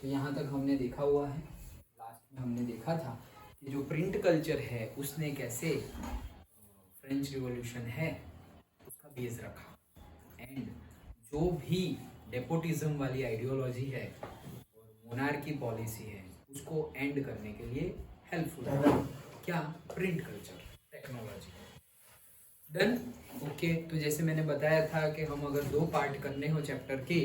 तो यहाँ तक हमने देखा हुआ है। लास्ट में हमने देखा था कि जो प्रिंट कल्चर है उसने कैसे फ्रेंच रिवॉल्यूशन है उसका बेस रखा, एंड जो भी डेपोटिज्म वाली आइडियोलॉजी है और मोनार्की पॉलिसी है उसको एंड करने के लिए हेल्पफुल है क्या, print culture technology. Done. Okay, तो जैसे मैंने बताया था कि हम अगर 2 पार्ट करने हो चैप्टर के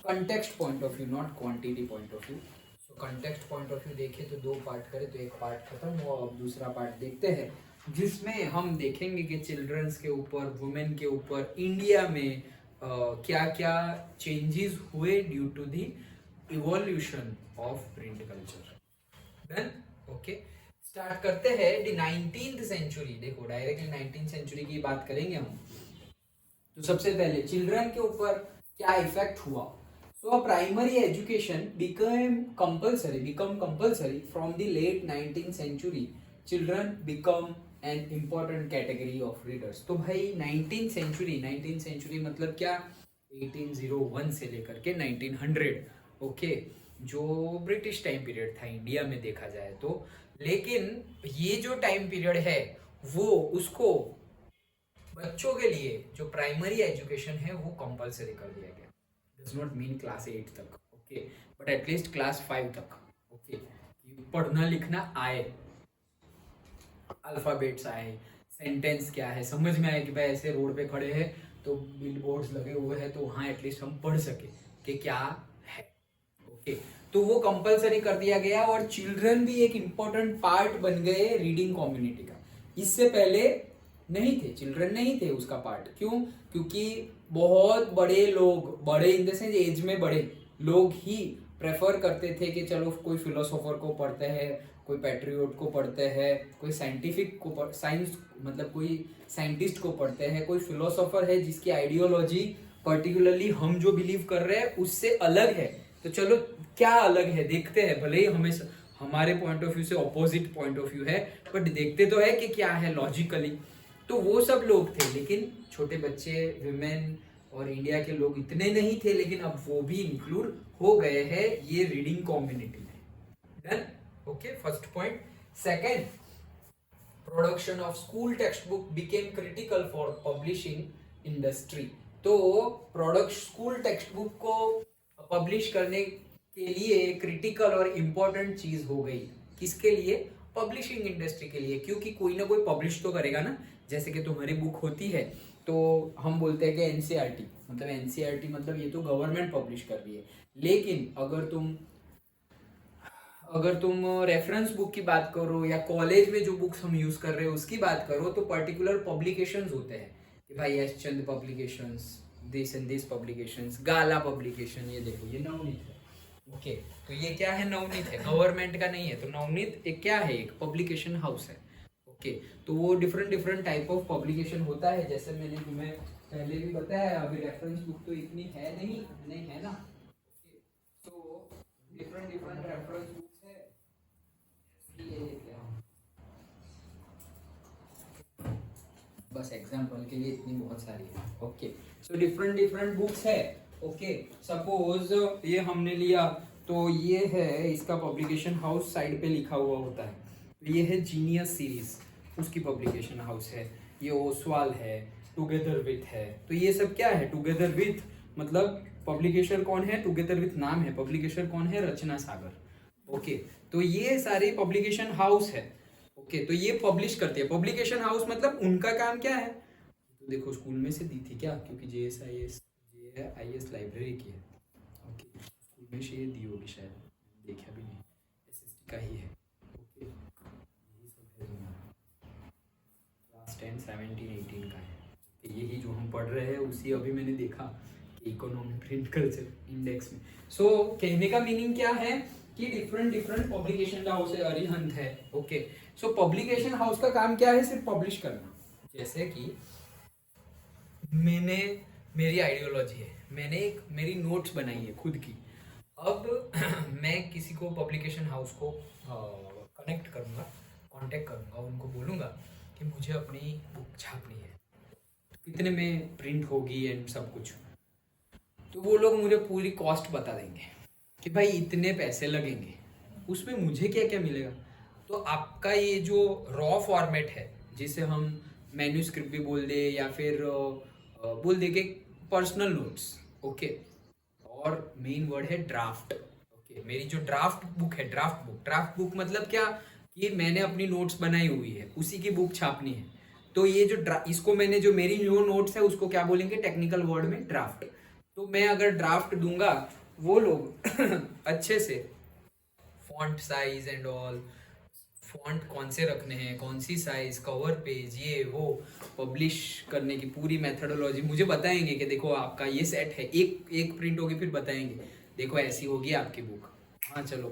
context point of view, not quantity point of view, so context point of view देखें तो 2 पार्ट करें तो एक पार्ट खत्म हुआ, अब दूसरा पार्ट देखते हैं जिसमें हम देखेंगे कि चिल्ड्रंस के ऊपर, वुमेन के ऊपर इंडिया में क्या क्या चेंजेस हुए due to the evolution of print culture. Done. Okay, start करते हैं दी 19th सेंचुरी। देखो डायरेक्टली 19th सेंचुरी की बात करेंगे हम। तो सबसे पहले चिल्ड्रन के ऊपर क्या इफेक्ट हुआ। So primary education become compulsory from the late 19th century. Children become an important category of readers. तो भाई 19th सेंचुरी मतलब क्या, 1801 से लेकर के 1900। ओके, जो ब्रिटिश टाइम पीरियड था इंडिया में देखा जाए तो, लेकिन ये जो टाइम पीरियड है वो उसको बच्चों के लिए जो प्राइमरी एजुकेशन है वो कंपलसरी कर दिया गया। डज नॉट मीन क्लास 8 तक, ओके, बट एटलीस्ट क्लास 5 तक, ओके, पढ़ना लिखना आए, अल्फाबेट्स आए, सेंटेंस क्या है समझ में आए कि भाई ऐसे रोड पे खड़े हैं तो बिल बोर्ड्स लगे हुए हैं तो वहाँ एटलीस्ट हम पढ़ सके कि क्या है। ओके, तो वो कंपलसरी कर दिया गया और चिल्ड्रन भी एक इम्पोर्टेंट पार्ट बन गए रीडिंग कम्युनिटी का। इससे पहले नहीं थे, चिल्ड्रन नहीं थे उसका पार्ट। क्यों? क्योंकि बहुत बड़े लोग, बड़े इन द सेंस एज में बड़े लोग ही प्रेफर करते थे कि चलो कोई फिलोसोफर को पढ़ते हैं, कोई पैट्रियोट को पढ़ते हैं, कोई साइंटिफिक को साइंस मतलब कोई साइंटिस्ट को पढ़ते हैं, कोई फिलोसोफर है जिसकी आइडियोलॉजी पर्टिकुलरली हम जो बिलीव कर रहे हैं उससे अलग है, तो चलो क्या अलग है देखते हैं, भले ही हमें हमारे पॉइंट ऑफ व्यू से ऑपोजिट पॉइंट ऑफ व्यू है बट देखते तो है कि क्या है लॉजिकली। तो वो सब लोग थे, लेकिन छोटे बच्चे, विमेन और इंडिया के लोग इतने नहीं थे, लेकिन अब वो भी इंक्लूड हो गए हैं ये रीडिंग कम्युनिटी में। Done. Okay, first point. Second, production of school text book became critical for publishing industry. तो प्रोडक्ट स्कूल टेक्स्ट बुक को पब्लिश करने के लिए क्रिटिकल और इम्पोर्टेंट चीज हो गई। किसके लिए? पब्लिशिंग इंडस्ट्री के लिए, क्योंकि कोई ना कोई पब्लिश तो करेगा ना। जैसे कि तुम्हारी बुक होती है तो हम बोलते हैं कि एनसीईआरटी, मतलब एनसीईआरटी मतलब ये तो गवर्नमेंट पब्लिश कर रही है, लेकिन अगर तुम रेफरेंस बुक की बात करो या कॉलेज में जो बुक्स हम यूज कर रहे हैं उसकी बात करो तो पर्टिकुलर पब्लिकेशंस होते हैं कि भाई S Chand publications, this and this publications, gala publication, ये देखो ये नवनीत है। ओके, तो ये क्या है? नवनीत है, गवर्नमेंट का नहीं है। तो नवनीत एक क्या है? एक पब्लिकेशन हाउस है। ओके, तो वो डिफरेंट टाइप ऑफ पब्लिकेशन होता है, जैसे मैंने तुम्हें पहले भी बताया। अभी रेफरेंस बुक तो इतनी है नहीं है ना। ओके, तो डिफरेंट रेफरेंस बुक्स है, ये लेते हैं बस एग्जांपल के लिए, इतनी बहुत सारी है। ओके, सो डिफरेंट बुक्स है। ओके, सपोज ये हमने लिया तो ये है इसका पब्लिकेशन हाउस, साइड पे लिखा हुआ होता है। तो ये है जीनियस सीरीज, उसकी पब्लिकेशन हाउस है। ये ओसवाल है, टुगेदर विथ है। तो ये सब क्या है? टुगेदर विथ मतलब पब्लिकेशन कौन है? टुगेदर विथ नाम है, पब्लिकेशन कौन है? रचना सागर। ओके, तो ये सारे पब्लिकेशन हाउस है। ओके, तो ये पब्लिश करते हैं। पब्लिकेशन हाउस मतलब उनका काम क्या है? तो देखो स्कूल में से दी थी क्या, क्योंकि JSIS लाइब्रेरी की है। ओके, स्कूल में से ये दी होगी शायद, देखा भी नहीं, SST का ही है। ओके, यही सब है तुम्हारा, क्लास 10, 17, 18 का है। तो यही जो हम पढ़ रहे हैं उसी अभी मैंने देखा कि इकोनॉमी प्रिंट कल्चर इंडेक्स में। सो कहने का मीनिंग क्या है कि डिफरेंट पब्लिकेशन हाउस है, अरिहंत है। ओके, सो पब्लिकेशन हाउस का काम क्या है? सिर्फ पब्लिश करना। जैसे कि मेरी आइडियोलॉजी है, मैंने एक मेरी नोट्स बनाई है खुद की। अब मैं किसी को पब्लिकेशन हाउस को कनेक्ट करूँगा, कांटेक्ट करूँगा, उनको बोलूँगा कि मुझे अपनी बुक छापनी है, कितने में प्रिंट होगी एंड सब कुछ। तो वो लोग मुझे पूरी कॉस्ट बता देंगे। कि भाई इतने पैसे लगेंगे, उसमें मुझे क्या क्या मिलेगा। तो आपका ये जो रॉ फॉर्मेट है, जिसे हम मैन्यूस्क्रिप्ट भी बोल दे या फिर बोल दे के पर्सनल नोट्स, ओके। और मेन वर्ड है ड्राफ्ट, ओके। मेरी जो ड्राफ्ट बुक है, ड्राफ्ट बुक मतलब क्या, कि मैंने अपनी नोट्स बनाई हुई है, उसी की बुक छापनी है। तो ये जो इसको मैंने जो मेरी जो नोट्स है उसको क्या बोलेंगे टेक्निकल वर्ड में, ड्राफ्ट। तो मैं अगर ड्राफ्ट दूंगा, वो लोग अच्छे से font size and all, font कौन से रखने हैं, कौन सी साइज, कवर पेज, ये वो, पब्लिश करने की पूरी मेथडोलॉजी मुझे बताएंगे कि देखो आपका ये सेट है, एक एक प्रिंट होगी, फिर बताएंगे देखो ऐसी होगी आपकी बुक, हाँ चलो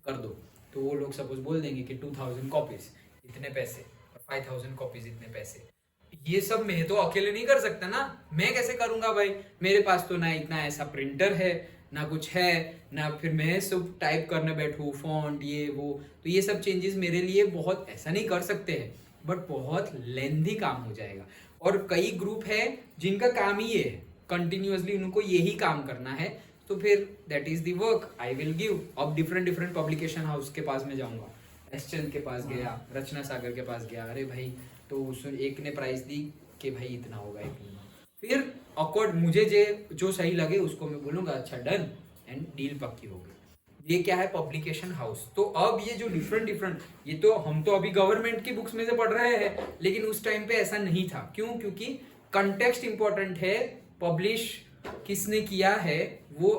कर दो। तो वो लोग सपोज बोल देंगे कि 2000 कॉपीज इतने पैसे, और 5000 कॉपीज इतने पैसे। ये सब मैं तो अकेले नहीं कर सकता ना, मैं कैसे करूंगा भाई, मेरे पास तो ना इतना ऐसा प्रिंटर है, ना कुछ है, ना फिर मैं सब टाइप करने बैठूं फॉन्ट ये वो। तो ये सब चेंजेस मेरे लिए बहुत ऐसा नहीं कर सकते हैं, बट बहुत लेंथी काम हो जाएगा। और कई ग्रुप है जिनका काम ही ये है, कंटिन्यूअसली उनको यही काम करना है, तो फिर that is the work I will give. अब डिफरेंट डिफरेंट पब्लिकेशन हाउस के पास में जाऊंगा, एसचंद के पास गया, रचना सागर के पास गया, अरे भाई तो उस एक ने प्राइस दी कि भाई इतना होगा एक महीना, फिर अकॉर्ड मुझे जो सही लगे उसको मैं बोलूंगा अच्छा डन, एंड डील पक्की हो गई। ये क्या है, पब्लिकेशन हाउस। तो अब ये जो डिफरेंट डिफरेंट, ये तो हम तो अभी गवर्नमेंट की बुक्स में से पढ़ रहे हैं, लेकिन उस टाइम पे ऐसा नहीं था। क्यों? क्योंकि कंटेक्स्ट इंपॉर्टेंट है, पब्लिश किसने किया है वो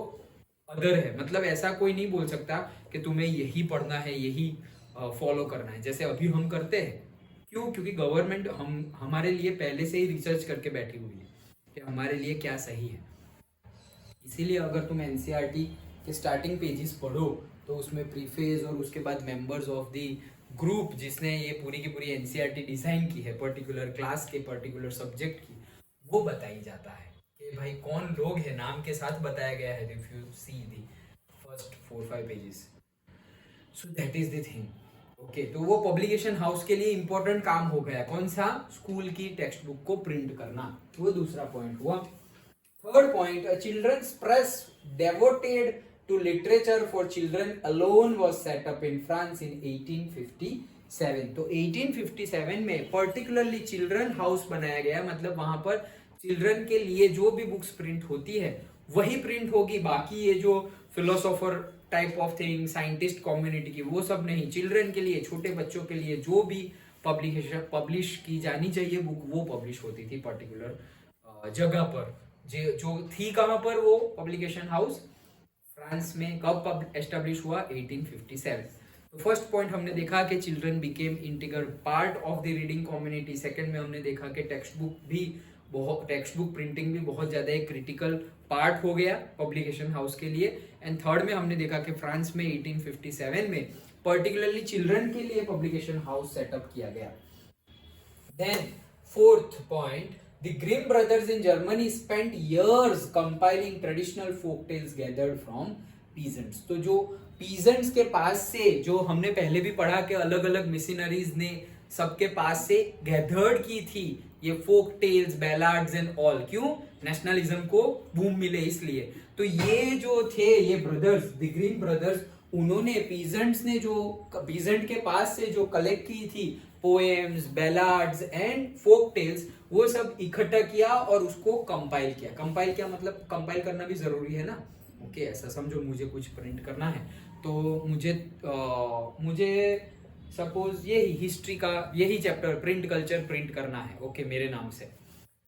अदर है। मतलब ऐसा कोई नहीं बोल सकता कि तुम्हें यही पढ़ना है, यही फॉलो करना है, जैसे अभी हम करते हैं। क्यों? क्योंकि गवर्नमेंट हमारे लिए पहले से ही रिसर्च करके बैठी हुई है कि हमारे लिए क्या सही है। इसीलिए अगर तुम एनसीईआरटी के स्टार्टिंग पेजेस पढ़ो तो उसमें प्रीफेस और उसके बाद मेंबर्स ऑफ द ग्रुप जिसने ये पूरी की पूरी एनसीईआरटी डिजाइन की है पर्टिकुलर क्लास के पर्टिकुलर सब्जेक्ट की, वो बताई जाता है कि भाई कौन लोग हैं, नाम के साथ बताया गया है। If you see the first 4-5 pages, so that is the thing, okay. तो वो पब्लिकेशन हाउस के लिए इंपॉर्टेंट काम हो गया। कौन सा? स्कूल की टेक्स्ट बुक को प्रिंट करना, वो दूसरा पॉइंट हुआ। Third point, a children's press devoted to literature for children alone was set up in France in 1857। तो 1857 में पर्टिकुलरली चिल्ड्रन हाउस बनाया गया, मतलब वहां पर चिल्ड्रन के लिए जो भी बुक्स प्रिंट होती है वही प्रिंट होगी। बाकी ये जो philosopher type of thing, scientist community की, वो सब नहीं। चिल्ड्रन के लिए, छोटे बच्चों के लिए जो भी पब्लिश की जानी चाहिए बुक, वो पब्लिश होती थी पर्टिकुलर जगह पर। जो थी कहां पर वो पब्लिकेशन हाउस? फ्रांस में। कब एस्टेब्लिश हुआ? 1857। तो फर्स्ट पॉइंट हमने देखा कि children became integral part of the reading community. Second में हमने देखा कि टेक्स्ट बुक प्रिंटिंग भी बहुत ज्यादा एक क्रिटिकल पार्ट हो गया पब्लिकेशन हाउस के लिए। एंड थर्ड में हमने देखा कि फ्रांस में 1857 में पर्टिकुलरली चिल्ड्रन के लिए पब्लिकेशन हाउस सेटअप किया गया। Then fourth point, the Grimm brothers in Germany spent years compiling traditional folk tales gathered from peasants। तो जो peasants के पास से, जो हमने पहले भी पढ़ा कि अलग अलग मिशनरीज ने सबके पास से गैदर्ड की थी ये फोक टेल्स, बैलाड्स एंड ऑल। क्यों? नेशनलिज्म को बूम मिले इसलिए। तो ये जो थे ये ब्रदर्स, द ग्रीम ब्रदर्स, उन्होंने पीजेंट के पास से जो कलेक्ट की थी पोएम्स, बैलाड्स एंड फोक टेल्स, वो सब इकट्ठा किया और उसको कंपाइल किया। कंपाइल किया मतलब कंपाइल करना भी जरूरी है ना, ओके। ऐसा समझो मुझे कुछ प्रिंट करना है तो मुझे सपोज यही हिस्ट्री का यही चैप्टर प्रिंट कल्चर प्रिंट करना है, ओके, मेरे नाम से।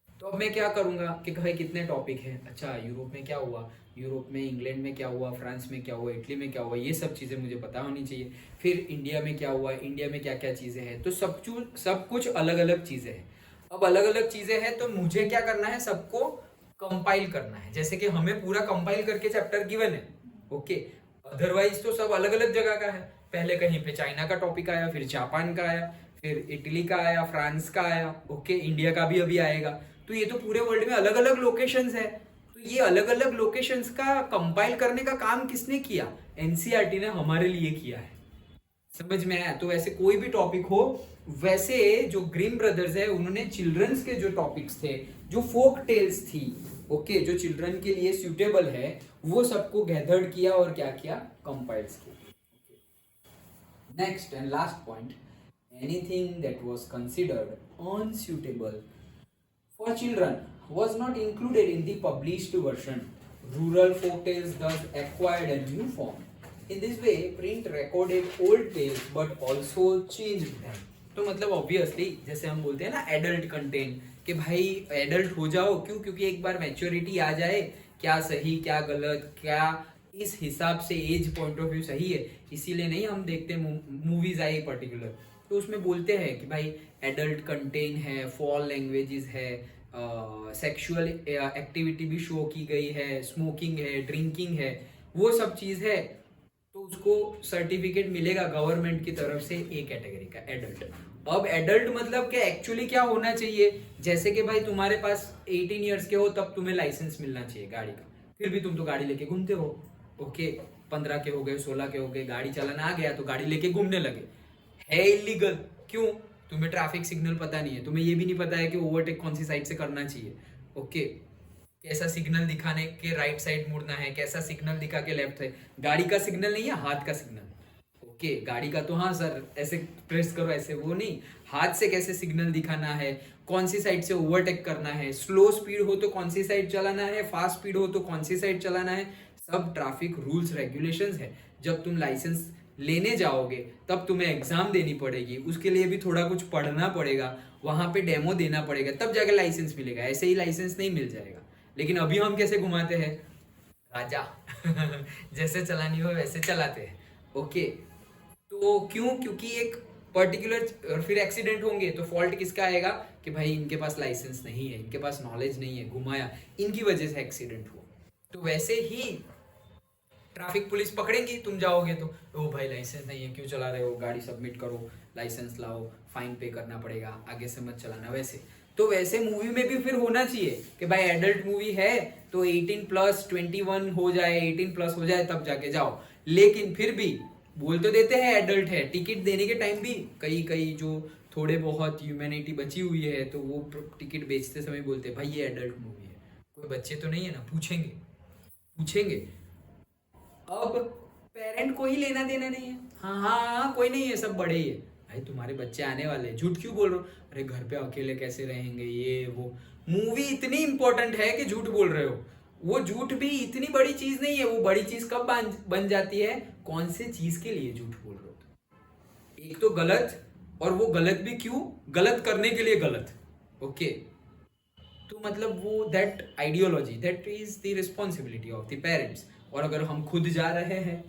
तो अब मैं क्या करूंगा कि भाई कितने टॉपिक हैं, अच्छा यूरोप में क्या हुआ, यूरोप में इंग्लैंड में क्या हुआ, फ्रांस में क्या हुआ, इटली में क्या हुआ, ये सब चीज़ें मुझे पता होनी चाहिए। फिर इंडिया में क्या हुआ, इंडिया में क्या क्या चीज़ें हैं। तो सब कुछ अलग अलग चीज़ें हैं। अब अलग अलग चीज़ें हैं तो मुझे क्या करना है, सबको कंपाइल करना है। जैसे कि हमें पूरा कंपाइल करके चैप्टर गिवन है, ओके। अदरवाइज तो सब अलग अलग जगह का है। पहले कहीं पे चाइना का टॉपिक आया, फिर जापान का आया, फिर इटली का आया, फ्रांस का आया, ओके, इंडिया का भी अभी आएगा। तो ये तो पूरे वर्ल्ड में अलग अलग लोकेशंस है। तो ये अलग अलग लोकेशंस का कंपाइल करने का काम किसने किया? एनसीईआरटी ने हमारे लिए किया है। समझ में आया? तो वैसे कोई भी टॉपिक हो, वैसे जो ग्रीम ब्रदर्स है उन्होंने चिल्ड्रंस के जो टॉपिक्स थे जो फोक टेल्स थी, ओके, जो चिल्ड्रन के लिए सूटेबल है, वो सबको गैदर्ड किया और क्या किया, कंपाइल्स किया। Next and last point, anything that was considered unsuitable for children was not included in the published version. Rural folktales thus acquired a new form. In this way, print recorded old tales but also changed them. तो मतलब obviously जैसे हम बोलते हैं ना adult content, कि भाई adult हो जाओ, क्यों, क्योंकि एक बार मैच्योरिटी आ जाए, क्या सही क्या गलत, क्या इस हिसाब से एज पॉइंट ऑफ व्यू सही है, इसीलिए नहीं हम देखते मूवीज आई पर्टिकुलर, तो उसमें बोलते हैं कि भाई एडल्ट कंटेंट है, फॉल लैंग्वेजेस है, सेक्सुअल एक्टिविटी भी शो की गई है, स्मोकिंग है, ड्रिंकिंग है, वो सब चीज़ है, तो उसको सर्टिफिकेट मिलेगा गवर्नमेंट की तरफ से ए कैटेगरी का एडल्ट। अब एडल्ट मतलब कि एक्चुअली क्या होना चाहिए, जैसे कि भाई तुम्हारे पास 18 ईयर्स के हो तब तुम्हें लाइसेंस मिलना चाहिए गाड़ी का, फिर भी तुम तो गाड़ी लेके घूमते हो, ओके, 15 के हो गए, 16 के हो गए, गाड़ी चलाना आ गया तो गाड़ी लेके घूमने लगे, है इलीगल। क्यों? तुम्हें ट्रैफिक सिग्नल पता नहीं है, तुम्हें ये भी नहीं पता है कि ओवरटेक कौन सी साइड से करना चाहिए, ओके, कैसा सिग्नल दिखाने के राइट साइड मुड़ना है, कैसा सिग्नल दिखा के लेफ्ट साइड, गाड़ी का सिग्नल नहीं है, हाथ का सिग्नल, ओके, गाड़ी का तो हाँ सर ऐसे प्रेस करो ऐसे, वो नहीं, हाथ से कैसे सिग्नल दिखाना है, कौन सी साइड से ओवरटेक करना है, स्लो स्पीड हो तो कौन सी साइड चलाना है, फास्ट स्पीड हो तो कौन सी साइड चलाना है, सब ट्रैफिक रूल्स रेगुलेशंस है। जब तुम लाइसेंस लेने जाओगे तब तुम्हें एग्जाम देनी पड़ेगी, उसके लिए भी थोड़ा कुछ पढ़ना पड़ेगा, वहां पे डेमो देना पड़ेगा, तब जाके लाइसेंस मिलेगा, ऐसे ही लाइसेंस नहीं मिल जाएगा। लेकिन अभी हम कैसे घुमाते हैं, राजा जैसे चलानी हो वैसे चलाते हैं, ओके। तो क्यों? क्योंकि एक पर्टिकुलर फिर एक्सीडेंट होंगे तो फॉल्ट किसका आएगा कि भाई इनके पास लाइसेंस नहीं है, इनके पास नॉलेज नहीं है, घुमाया, इनकी वजह से एक्सीडेंट हुआ। तो वैसे ही ट्रैफिक पुलिस पकड़ेंगी, तुम जाओगे तो ओ भाई लाइसेंस नहीं है, क्यों चला रहे हो, गाड़ी सबमिट करो, लाइसेंस लाओ, फाइन पे करना पड़ेगा, आगे से मत चलाना। वैसे तो वैसे मूवी में भी फिर होना चाहिए कि भाई एडल्ट मूवी है तो 18 प्लस 21 हो जाए, 18 प्लस हो जाए तब जाके जाओ। लेकिन फिर भी बोल तो देते हैं एडल्ट है, टिकट देने के टाइम भी कई कई जो थोड़े बहुत ह्यूमैनिटी बची हुई है तो वो टिकट बेचते समय बोलते हैं भाई ये एडल्ट मूवी है, कोई बच्चे तो नहीं है ना, पूछेंगे पूछेंगे। अब पेरेंट को ही लेना देना नहीं है, हाँ हाँ हाँ कोई नहीं है, सब बड़े ही है, भाई तुम्हारे बच्चे आने वाले हैं, झूठ क्यों बोल रहे हो, अरे घर पे अकेले कैसे रहेंगे, ये वो, मूवी इतनी इंपॉर्टेंट है कि झूठ बोल रहे हो। वो झूठ भी इतनी बड़ी चीज नहीं है, वो बड़ी चीज कब बन जाती है, कौन से चीज के लिए झूठ बोल रहे हो तो। एक तो गलत, और वो गलत भी क्यों, गलत करने के लिए गलत, ओके। तो मतलब वो that ideology, that is the responsibility of the parents. और अगर हम खुद जा रहे हैं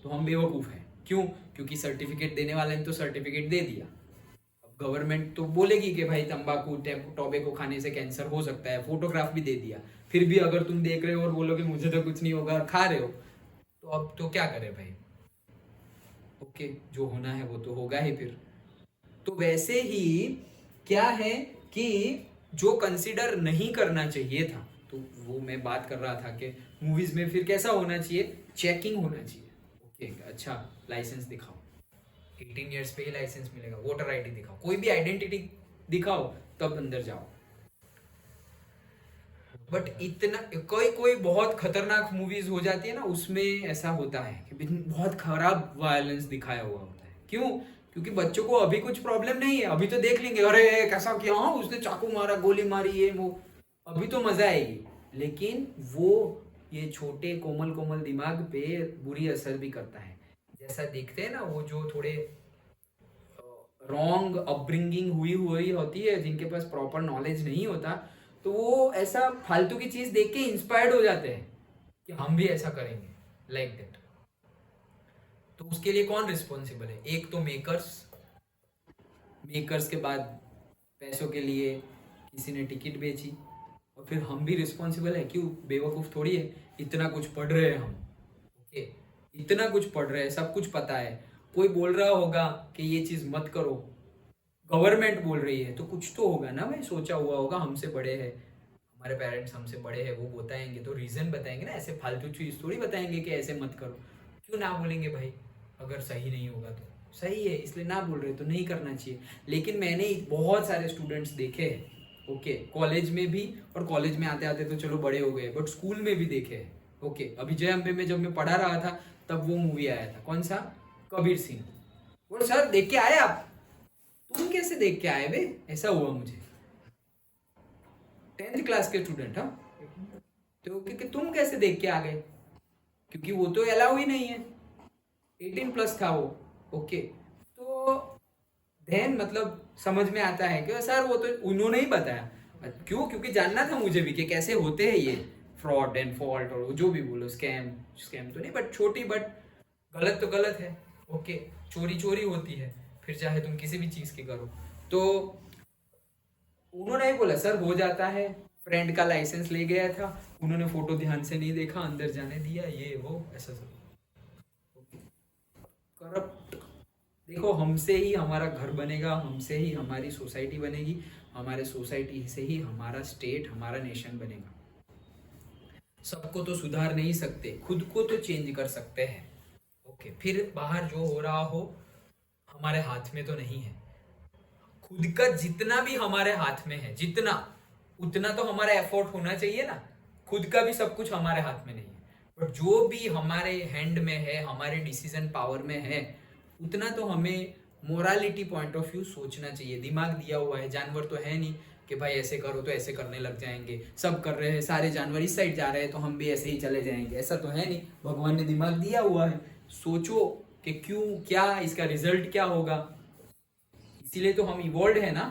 तो हम बेवकूफ़ हैं, क्यों? क्योंकि सर्टिफिकेट देने वाले ने तो सर्टिफिकेट दे दिया, अब गवर्नमेंट तो बोलेगी कि भाई तंबाकू टॉबैको खाने से कैंसर हो सकता है, फोटोग्राफ भी दे दिया, फिर भी अगर तुम देख रहे हो और बोलोगे मुझे तो कुछ नहीं होगा, खा रहे हो, तो अब तो क्या करें भाई, ओके, जो होना है वो तो होगा ही फिर। तो वैसे ही क्या है कि जो कंसिडर नहीं करना चाहिए था, तो वो मैं बात कर रहा था कि मूवीज में फिर कैसा होना चाहिए, चेकिंग होना चाहिए, ओके, अच्छा लाइसेंस दिखाओ, 18 ईयर्स पे ही लाइसेंस मिलेगा, वोटर आईडी दिखाओ, कोई भी आइडेंटिटी दिखाओ तब अंदर जाओ। बट इतना कोई कोई बहुत खतरनाक मूवीज हो जाती है ना, उसमें ऐसा होता है कि बहुत खराब वायलेंस दिखाया हुआ होता है। क्यों? क्योंकि बच्चों को अभी कुछ प्रॉब्लम नहीं है, अभी तो देख लेंगे अरे कैसा किया, हाँ उसने चाकू मारा, गोली मारी, ये वो, अभी तो मजा आएगी। लेकिन वो ये छोटे कोमल कोमल दिमाग पे बुरी असर भी करता है। जैसा देखते हैं ना वो जो थोड़े रॉन्ग अपब्रिंगिंग हुई हुई होती है, जिनके पास प्रॉपर नॉलेज नहीं होता, तो वो ऐसा फालतू की चीज देख के इंस्पायर्ड हो जाते हैं कि हम भी ऐसा करेंगे, लाइक दैट। तो उसके लिए कौन रिस्पॉन्सिबल है? एक तो मेकर्स, मेकर्स के बाद पैसों के लिए किसी ने टिकट बेची, और फिर हम भी रिस्पॉन्सिबल है, क्यों, बेवकूफ थोड़ी है, इतना कुछ पढ़ रहे हैं हम, ओके, इतना कुछ पढ़ रहे हैं, सब कुछ पता है, कोई बोल रहा होगा कि ये चीज मत करो, गवर्नमेंट बोल रही है तो कुछ तो होगा ना भाई, सोचा हुआ होगा, हमसे बड़े हैं, हमारे पेरेंट्स हमसे बड़े हैं, वो बताएंगे तो रीजन बताएंगे ना, ऐसे फालतू चीज थोड़ी बताएंगे कि ऐसे मत करो। क्यों ना बोलेंगे भाई, अगर सही नहीं होगा तो सही है इसलिए ना बोल रहे तो नहीं करना चाहिए। लेकिन मैंने बहुत सारे स्टूडेंट्स देखे हैं ओके, कॉलेज में भी, और कॉलेज में आते आते तो चलो बड़े हो गए, बट स्कूल में भी देखे हैं। ओके, अभी जय अम्बे में जब मैं पढ़ा रहा था तब वो मूवी आया था, कौन सा, कबीर सिंह। बोल सर देख के आए आप? तुम कैसे देख के आए बे? ऐसा हुआ मुझे, 10th क्लास के स्टूडेंट। हाँ, तो कि तुम कैसे देख के आ गए, क्योंकि वो तो अलाउ ही नहीं है, 18+ था वो। ओके, तो देन मतलब समझ में आता है कि सर वो तो उन्होंने ही बताया। क्यों? क्योंकि जानना था मुझे भी कि कैसे होते हैं ये फ्रॉड एंड फॉल्ट, और जो भी बोलो, स्कैम, स्कैम तो नहीं बट छोटी, बट गलत तो गलत है। ओके, चोरी चोरी होती है, फिर चाहे तुम किसी भी चीज की करो। तो उन्होंने ही बोला सर हो जाता है, फ्रेंड का लाइसेंस ले गया था, उन्होंने फोटो ध्यान से नहीं देखा, अंदर जाने दिया, ये वो ऐसा सब। करप्ट, देखो हमसे ही हमारा घर बनेगा, हमसे ही हमारी सोसाइटी बनेगी, हमारे सोसाइटी से ही हमारा स्टेट, हमारा नेशन बनेगा। सबको तो सुधार नहीं सकते, खुद को तो चेंज कर सकते हैं। ओके, फिर बाहर जो हो रहा हो हमारे हाथ में तो नहीं है। खुद का जितना भी हमारे हाथ में है, जितना उतना तो हमारा एफर्ट होना चाहिए ना। खुद का भी सब कुछ हमारे हाथ में नहीं है, बट जो भी हमारे हैंड में है, हमारे डिसीजन पावर में है, उतना तो हमें मोरालिटी पॉइंट ऑफ व्यू सोचना चाहिए। दिमाग दिया हुआ है, जानवर तो है नहीं कि भाई ऐसे करो तो ऐसे करने लग जाएंगे, सब कर रहे हैं, सारे जानवर इस साइड जा रहे हैं तो हम भी ऐसे ही चले जाएंगे, ऐसा तो है नहीं। भगवान ने दिमाग दिया हुआ है, सोचो कि क्यों, क्या इसका रिजल्ट क्या होगा। इसीलिए तो हम इवॉल्व है ना,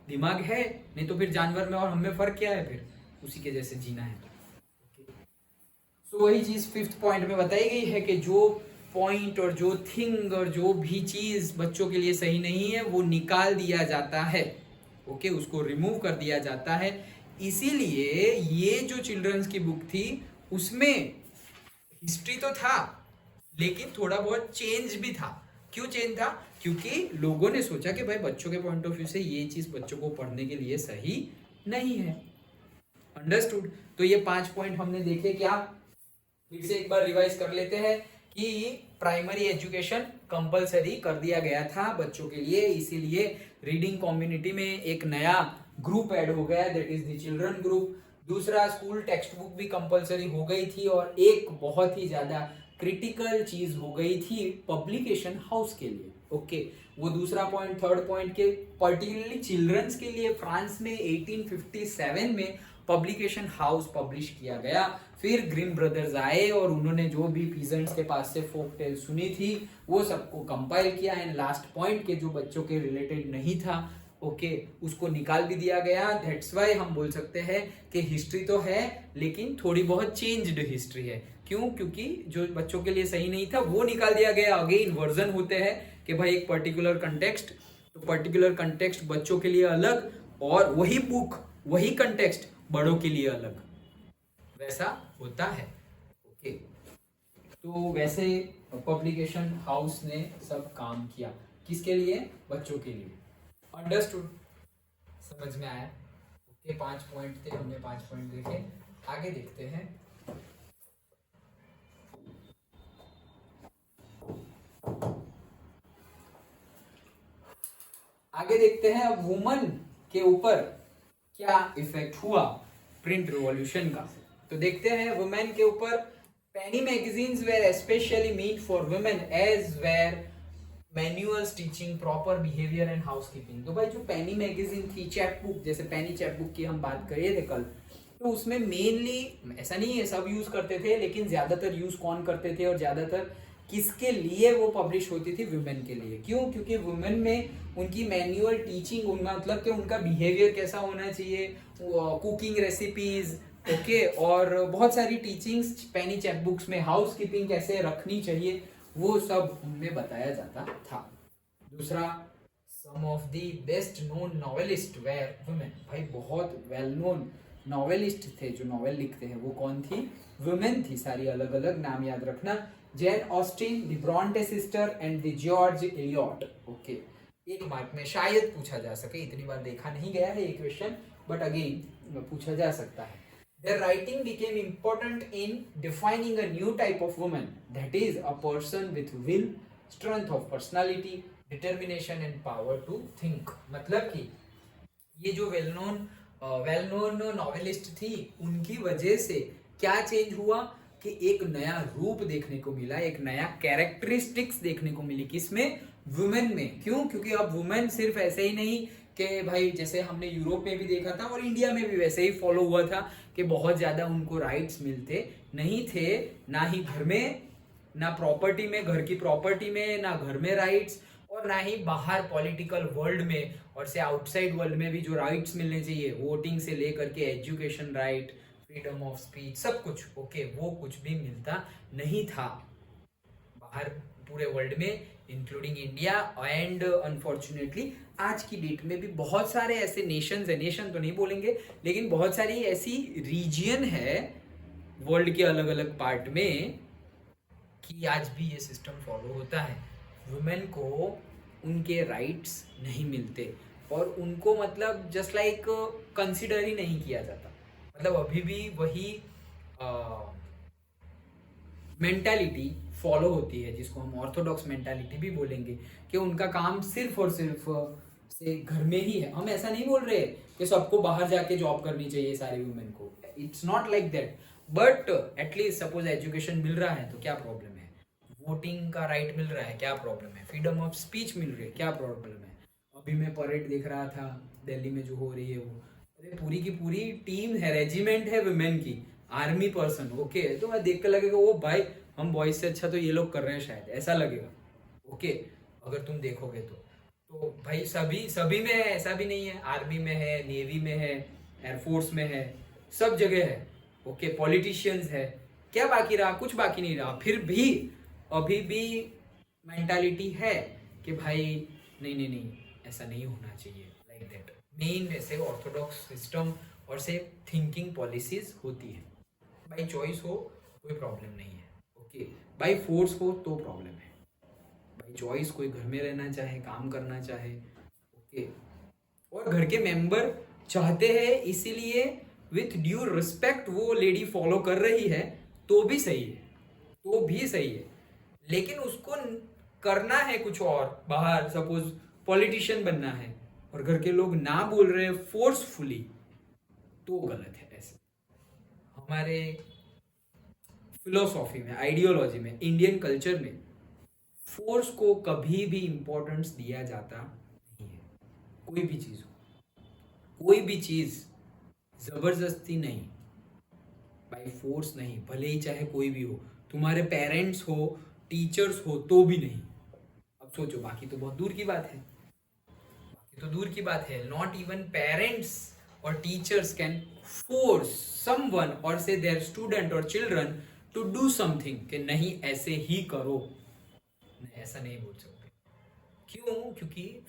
दिमाग है, नहीं तो फिर जानवर में और हम में फर्क क्या है, फिर उसी के जैसे जीना है। तो वही चीज 5th पॉइंट में बताई गई है कि जो पॉइंट और जो थिंग और जो भी चीज बच्चों के लिए सही नहीं है वो निकाल दिया जाता है। ओके, उसको रिमूव कर दिया जाता है। इसीलिए ये जो चिल्ड्रंस की बुक थी उसमें हिस्ट्री तो था, लेकिन थोड़ा बहुत चेंज भी था। क्यों चेंज था? क्योंकि लोगों ने सोचा कि भाई बच्चों के पॉइंट ऑफ व्यू से ये चीज बच्चों को पढ़ने के लिए सही नहीं है। अंडरस्टूड? तो ये 5 पॉइंट हमने देखे। क्या फिर से एक बार रिवाइज कर लेते हैं कि प्राइमरी एजुकेशन कंपलसरी कर दिया गया था बच्चों के लिए, इसीलिए रीडिंग कम्युनिटी में एक नया ग्रुप ऐड हो गया, that is the children group. दूसरा, स्कूल टेक्स्ट बुक भी कंपलसरी हो गई थी, और एक बहुत ही ज्यादा क्रिटिकल चीज हो गई थी पब्लिकेशन हाउस के लिए। ओके, वो दूसरा पॉइंट। थर्ड पॉइंट के पर्टिकुलरली चिल्ड्रंस के लिए फ्रांस में 1857 में पब्लिकेशन हाउस पब्लिश किया गया। फिर ग्रीन ब्रदर्स आए और उन्होंने जो भी पीजेंट्स के पास से फोक टेल सुनी थी वो सबको कंपाइल किया, एंड लास्ट पॉइंट के जो बच्चों के रिलेटेड नहीं था, ओके, उसको निकाल भी दिया गया। दैट्स वाई हम बोल सकते हैं कि हिस्ट्री तो है लेकिन थोड़ी बहुत चेंज्ड हिस्ट्री है। क्यों? क्योंकि जो बच्चों के लिए सही नहीं था वो निकाल दिया गया। अगेन वर्जन होते हैं कि भाई एक पर्टिकुलर कंटेक्स्ट, तो पर्टिकुलर कंटेक्स्ट बच्चों के लिए अलग, और वही बुक वही कंटेक्स्ट बड़ों के लिए अलग, वैसा होता है। ओके, तो वैसे पब्लिकेशन हाउस ने सब काम किया, किसके लिए? बच्चों के लिए। अंडरस्टूड? समझ में आया? ओके, 5 पॉइंट थे, हमने 5 पॉइंट देखे। आगे देखते हैं। आगे देखते हैं अब वुमन के ऊपर क्या इफेक्ट हुआ प्रिंट रिवॉल्यूशन का। तो देखते हैं वुमेन के ऊपर। Penny magazines were specially meant for women as were manuals teaching proper behaviour and housekeeping. तो भाई जो पेनी मैगजीन थी, चैप बुक, जैसे पेनी चैप बुक की हम बात कर रहे थे कल, तो उसमें मेनली, ऐसा नहीं है सब यूज करते थे, लेकिन ज्यादातर यूज कौन करते थे और ज्यादातर किसके लिए वो पब्लिश होती थी? वुमेन के लिए। क्यों? क्योंकि वुमेन में उनकी मैनुअल टीचिंग, मतलब कि उनका बिहेवियर कैसा होना चाहिए, कुकिंग रेसिपीज, ओके, और बहुत सारी टीचिंग्स पेनी चैप बुक्स में, हाउस कीपिंग कैसे रखनी चाहिए, वो सब उनमें बताया जाता था। दूसरा, some of the best known novelists were women. भाई बहुत वेल नोन नॉवेलिस्ट थे जो नॉवेल लिखते हैं, वो कौन थी? वुमेन थी सारी, अलग अलग नाम याद रखना। Jane Austen, the Brontë sister and the George Eliot. Okay, एक मार्क में शायद पूछा जा सके, इतनी बार देखा नहीं गया है ये क्वेश्चन, बट अगेन पूछा जा सकता है। Their writing became important in defining a new type of woman, that is a person with will, strength of personality, determination and power to think। मतलब कि ये जो well known well known novelist थी, उनकी वजह से क्या चेंज हुआ कि एक नया रूप देखने को मिला, एक नया कैरेक्टरिस्टिक्स देखने को मिली, किसमें? वुमेन में। क्यों? क्योंकि अब वुमेन सिर्फ ऐसे ही नहीं कि भाई जैसे हमने यूरोप में भी देखा था और इंडिया में भी वैसे ही फॉलो हुआ था कि बहुत ज्यादा उनको राइट्स मिलते नहीं थे, ना ही घर में, ना प्रॉपर्टी में, घर की प्रॉपर्टी में, ना घर में राइट्स, और ना ही बाहर पॉलिटिकल वर्ल्ड में और से आउटसाइड वर्ल्ड में भी जो राइट्स मिलने चाहिए, वोटिंग से लेकर के education right, freedom of speech, सब कुछ ओके, वो कुछ भी मिलता नहीं था बाहर पूरे वर्ल्ड में, इंक्लूडिंग इंडिया। एंड अनफॉर्चुनेटली आज की डेट में भी बहुत सारे ऐसे नेशंस है, नेशन तो नहीं बोलेंगे लेकिन बहुत सारी ऐसी रीजियन है वर्ल्ड के अलग अलग पार्ट में कि आज भी ये सिस्टम फॉलो होता है, वुमेन को उनके राइट्स नहीं मिलते और उनको मतलब जस्ट लाइक कंसिडर ही नहीं किया जाता। मतलब अभी भी वही मेंटालिटी फॉलो होती है जिसको हम ऑर्थोडॉक्स मेंटालिटी भी बोलेंगे कि उनका काम सिर्फ और सिर्फ से घर में ही है। हम ऐसा नहीं बोल रहे कि सबको बाहर जाके जॉब करनी चाहिए सारी वुमेन को, it's not like that, but at least suppose education मिल रहा है तो क्या प्रॉब्लम है, वोटिंग का राइट मिल रहा है क्या प्रॉब्लम है, फ्रीडम ऑफ स्पीच मिल रही है क्या प्रॉब्लम है। अभी मैं परेड देख रहा था दिल्ली में जो हो रही है वो, अरे पूरी की पूरी टीम है, रेजिमेंट है वुमेन की, आर्मी पर्सन, ओके। तो मैं देख कर लगेगा वो भाई हम बॉयज से अच्छा तो ये लोग कर रहे हैं शायद, ऐसा लगेगा ओके अगर तुम देखोगे तो भाई सभी सभी में है, ऐसा भी नहीं है, आर्मी में है, नेवी में है, एयरफोर्स में है, सब जगह है ओके। पॉलिटिशियंस है, क्या बाकी रहा? कुछ बाकी नहीं रहा। फिर भी अभी भी मेंटालिटी है कि भाई नहीं नहीं नहीं ऐसा नहीं होना चाहिए, लाइक दैट। मेन ऐसे ऑर्थोडॉक्स सिस्टम और से थिंकिंग पॉलिसीज होती है। बाई चॉइस हो कोई प्रॉब्लम नहीं है ओके, बाई फोर्स हो तो प्रॉब्लम है। बाई चॉइस कोई घर में रहना चाहे, काम करना चाहे ओके, और घर के मेंबर चाहते हैं इसीलिए विथ ड्यू रिस्पेक्ट वो लेडी फॉलो कर रही है तो भी सही है, तो भी सही है। लेकिन उसको करना है कुछ और, बाहर सपोज पॉलिटिशियन बनना है और घर के लोग ना बोल रहे हैं फोर्सफुली, तो गलत है। ऐसे हमारे फिलोसॉफी में, आइडियोलॉजी में, इंडियन कल्चर में फोर्स को कभी भी इंपॉर्टेंस दिया जाता नहीं है। कोई भी चीज हो, कोई भी चीज जबरदस्ती नहीं, बाई फोर्स नहीं, भले ही चाहे कोई भी हो, तुम्हारे पेरेंट्स हो, टीचर्स हो, तो भी नहीं। अब सोचो, बाकी तो बहुत दूर की बात है, बाकी तो दूर की बात है, नॉट इवन पेरेंट्स और टीचर्स कैन फोर्स समवन और से देयर स्टूडेंट और चिल्ड्रन टू डू समथिंग कि नहीं ऐसे ही करो, नहीं ऐसा नहीं बोल सकते। क्यों? क्योंकि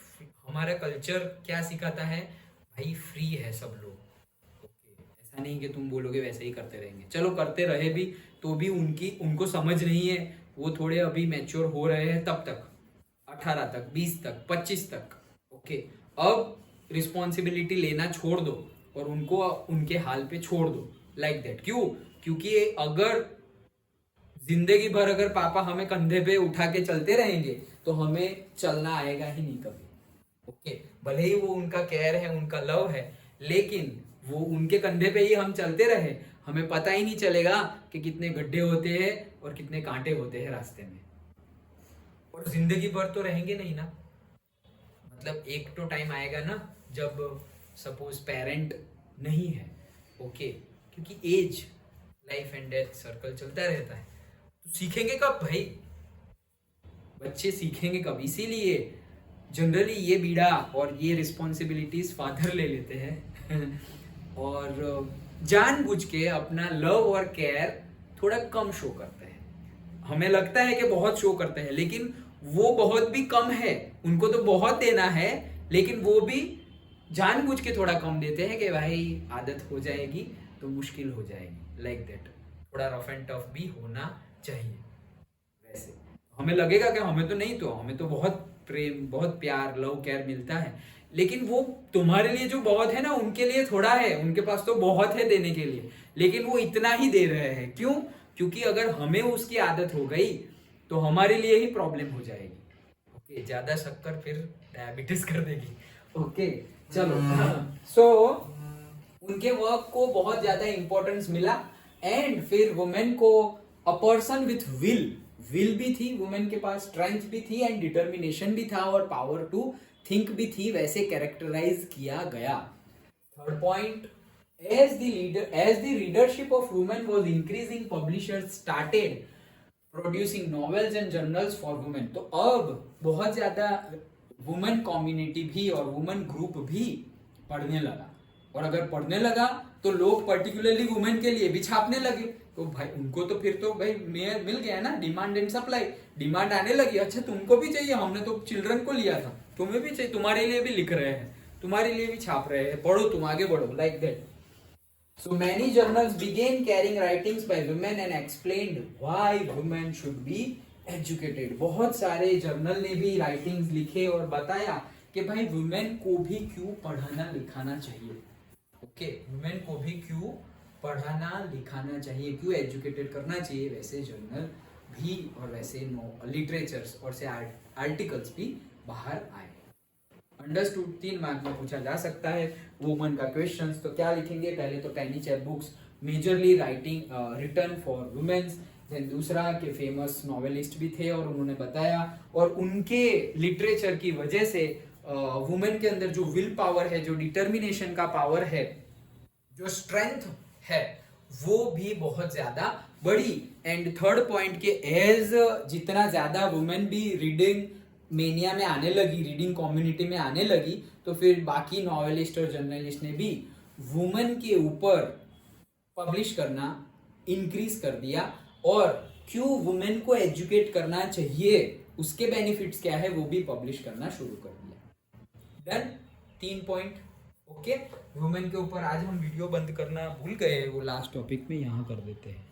हमारा कल्चर क्या सिखाता है, भाई फ्री है सब लोग ओके, ऐसा नहीं कि तुम बोलोगे वैसे ही करते रहेंगे। चलो करते रहे भी तो भी उनको समझ नहीं है, वो थोड़े अभी मैच्योर हो रहे हैं, तब तक 18 तक, 20 तक, 25 तक ओके। अब रिस्पॉन्सिबिलिटी लेना छोड़ दो और उनको उनके हाल पे छोड़ दो, लाइक दैट। क्यों? क्योंकि अगर जिंदगी भर अगर पापा हमें कंधे पे उठा के चलते रहेंगे तो हमें चलना आएगा ही नहीं कभी ओके। भले ही वो उनका केयर है, उनका लव है, लेकिन वो उनके कंधे पे ही हम चलते रहे, हमें पता ही नहीं चलेगा कि कितने गड्ढे होते हैं और कितने कांटे होते हैं रास्ते में, और जिंदगी भर तो रहेंगे नहीं ना। मतलब एक तो टाइम आएगा ना जब सपोज पेरेंट नहीं है ओके, क्योंकि as, life and death circle चलता रहता है, तो सीखेंगे कब भाई? बच्चे सीखेंगे कब? इसीलिए जनरली ये बीड़ा और ये रिस्पॉन्सिबिलिटीज फादर ले लेते हैं और जानबूझ के अपना लव और केयर थोड़ा कम शो करते हैं। हमें लगता है कि बहुत शो करते हैं, लेकिन वो बहुत भी कम है। उनको तो बहुत देना है, लेकिन वो भी जानबूझ के थोड़ा कम देते हैं कि भाई आदत हो जाएगी तो मुश्किल हो जाएगी, लाइक दैट। थोड़ा रफ एंड टफ भी होना चाहिए। वैसे हमें लगेगा कि हमें तो नहीं, तो हमें तो बहुत प्रेम, बहुत प्यार, लव, केयर मिलता है, लेकिन वो तुम्हारे लिए जो बहुत है ना, उनके लिए थोड़ा है, उनके पास तो बहुत है देने के लिए, लेकिन वो इतना ही दे रहे हैं। क्यों? क्योंकि अगर हमें उसकी आदत हो गई तो हमारे लिए ही प्रॉब्लम हो जाएगी ओके। ज्यादा शक्कर फिर डायबिटीज कर देगी ओके। चलो सो उनके वर्क को बहुत ज्यादा इंपॉर्टेंस मिला। एंड फिर वुमेन को अ पर्सन विथ विल भी थी, वुमेन के पास स्ट्रेंथ भी थी एंड डिटर्मिनेशन भी था और पावर टू थिंक भी थी, वैसे कैरेक्टराइज किया गया। Third point, as the readership of women was increasing, publishers started producing novels and journals for women। तो अब बहुत ज्यादा वुमेन कम्युनिटी भी और वुमेन ग्रुप भी पढ़ने लगा, और अगर पढ़ने लगा तो लोग पर्टिकुलरली वुमेन के लिए भी छापने लगे। तो भाई उनको तो फिर तो भाई मिल गया ना, डिमांड एंड सप्लाई, डिमांड आने लगी, अच्छा तुमको भी चाहिए, हमने तो चिल्ड्रन को लिया था, तुम्हें भी चाहिए, तुम्हारे लिए भी लिख रहे हैं, तुम्हारे लिए भी छाप रहे हैं, पढ़ो तुम, आगे बढ़ो, like that. So many journals began carrying writings by women and explained why women should be educated। बहुत सारे जर्नल ने भी राइटिंग्स लिखे और बताया कि भाई वुमेन को भी क्यों पढ़ाना लिखाना चाहिए। ओके, वुमेन को भी क्यों पढ़ाना लिखाना चाहिए, क्यों एजुकेटेड करना चाहिए, वैसे जर्नल भी और वैसे लिटरेचर्स और से आर्टिकल्स भी बाहर आए। अंडरस्टूड 3 मार्क में पूछा जा सकता है वुमन का क्वेश्चंस। तो क्या लिखेंगे, पहले तो tiny chap books majorly writing return for womens, देन दूसरा के फेमस नॉवेलिस्ट भी थे और उन्होंने बताया, और उनके लिटरेचर की वजह से वुमेन के अंदर जो विल पावर है, जो डिटर्मिनेशन का पावर है, जो स्ट्रेंथ है, वो भी बहुत ज्यादा बड़ी। एंड थर्ड पॉइंट के एज जितना ज्यादा वुमेन भी रीडिंग मेनिया में आने लगी, रीडिंग कम्युनिटी में आने लगी, तो फिर बाकी नॉवेलिस्ट और जर्नलिस्ट ने भी वुमेन के ऊपर पब्लिश करना इंक्रीज कर दिया, और क्यों वुमेन को एजुकेट करना चाहिए, उसके बेनिफिट्स क्या है, वो भी पब्लिश करना शुरू कर दिया। Done, 3 point. ओके, वुमेन के ऊपर आज हम वीडियो बंद करना भूल गए, वो लास्ट टॉपिक में यहाँ कर देते हैं।